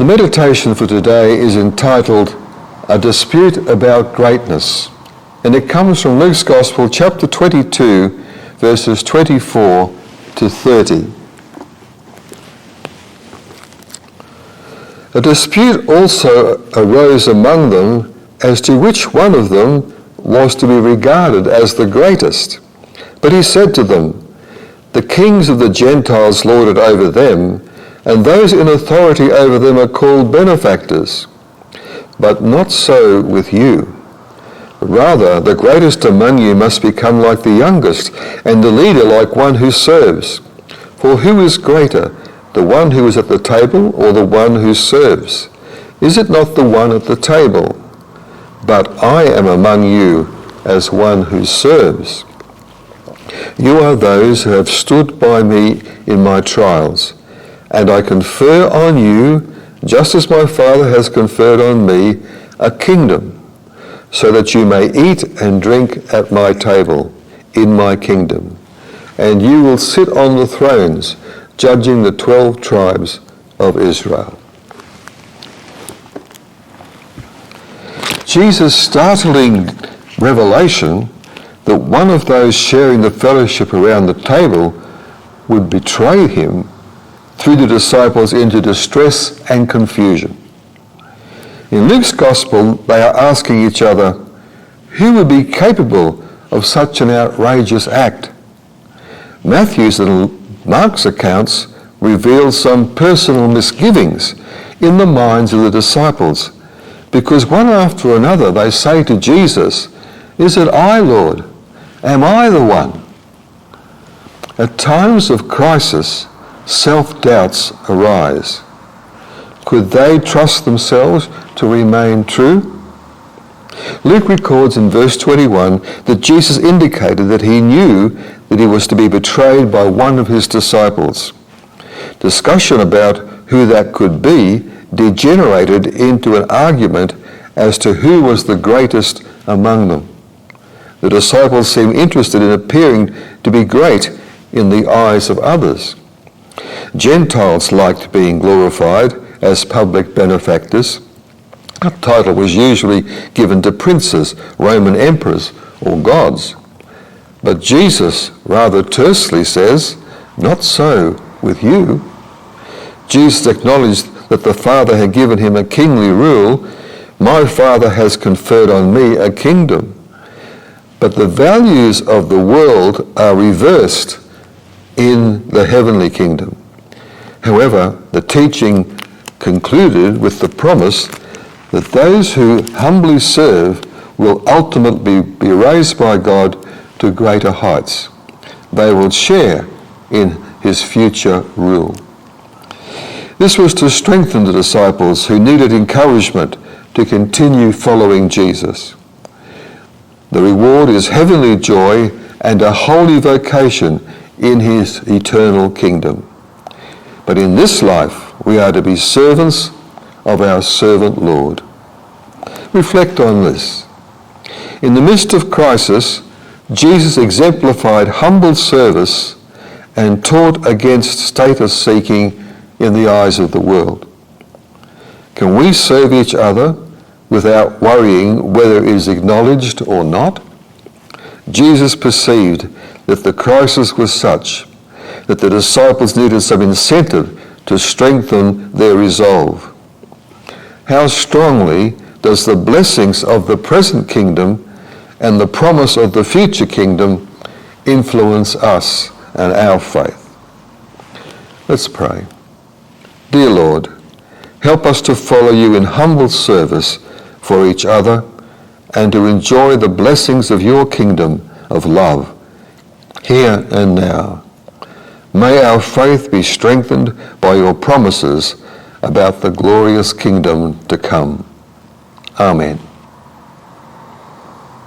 The meditation for today is entitled A Dispute About Greatness, and it comes from Luke's Gospel, chapter 22, verses 24 to 30. A dispute also arose among them as to which one of them was to be regarded as the greatest. But he said to them, "The kings of the Gentiles lord it over them, and those in authority over them are called benefactors. But not so with you. Rather, the greatest among you must become like the youngest, and the leader like one who serves. For who is greater, the one who is at the table or the one who serves? Is it not the one at the table? But I am among you as one who serves. You are those who have stood by me in my trials, and I confer on you, just as my Father has conferred on me, a kingdom, so that you may eat and drink at my table in my kingdom. And you will sit on the thrones, judging the 12 tribes of Israel." Jesus' startling revelation that one of those sharing the fellowship around the table would betray him threw the disciples into distress and confusion. In Luke's Gospel, they are asking each other, who would be capable of such an outrageous act? Matthew's and Mark's accounts reveal some personal misgivings in the minds of the disciples, because one after another they say to Jesus, "Is it I, Lord? Am I the one?" At times of crisis, self-doubts arise. Could they trust themselves to remain true? Luke records in verse 21 that Jesus indicated that he knew that he was to be betrayed by one of his disciples. Discussion about who that could be degenerated into an argument as to who was the greatest among them. The disciples seemed interested in appearing to be great in the eyes of others. Gentiles liked being glorified as public benefactors. A title was usually given to princes, Roman emperors, or gods. But Jesus rather tersely says, "Not so with you." Jesus acknowledged that the Father had given him a kingly rule. "My Father has conferred on me a kingdom." But the values of the world are reversed in the heavenly kingdom. However, the teaching concluded with the promise that those who humbly serve will ultimately be raised by God to greater heights. They will share in his future rule. This was to strengthen the disciples who needed encouragement to continue following Jesus. The reward is heavenly joy and a holy vocation in his eternal kingdom. But in this life, we are to be servants of our servant Lord. Reflect on this. In the midst of crisis, Jesus exemplified humble service and taught against status seeking in the eyes of the world. Can we serve each other without worrying whether it is acknowledged or not? Jesus perceived that the crisis was such that the disciples needed some incentive to strengthen their resolve. How strongly does the blessings of the present kingdom and the promise of the future kingdom influence us and our faith? Let's pray. Dear Lord, help us to follow you in humble service for each other and to enjoy the blessings of your kingdom of love here and now. May our faith be strengthened by your promises about the glorious kingdom to come. Amen.